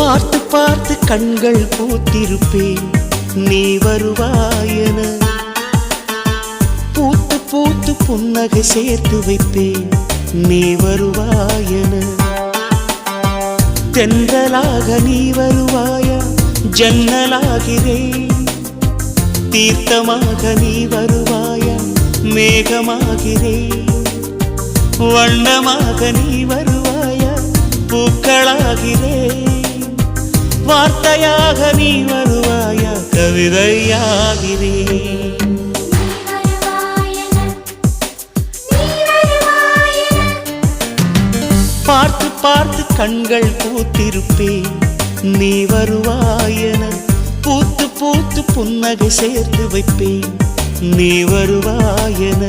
பார்த்து பார்த்து கண்கள் பூத்திருப்பேன் நீ வருவாயென பூத்து பூத்து புன்னகை சேர்த்து வைப்பேன் நீ வருவாயென தென்றலாக நீ வருவாயா ஜன்னலாகிறேன் தீர்த்தமாக நீ வருவாயா மேகமாகிறேன் வண்ணமாக நீ வருவாயா பூக்களாகிறேன் வார்த்தையாக நீ வருவாயா கவிதையாகிறேன் பார்த்து பார்த்து கண்கள் பூத்திருப்பேன் நீ வருவாயென பூத்து பூத்து புன்னகை சேர்த்து வைப்பேன் நீ வருவாயென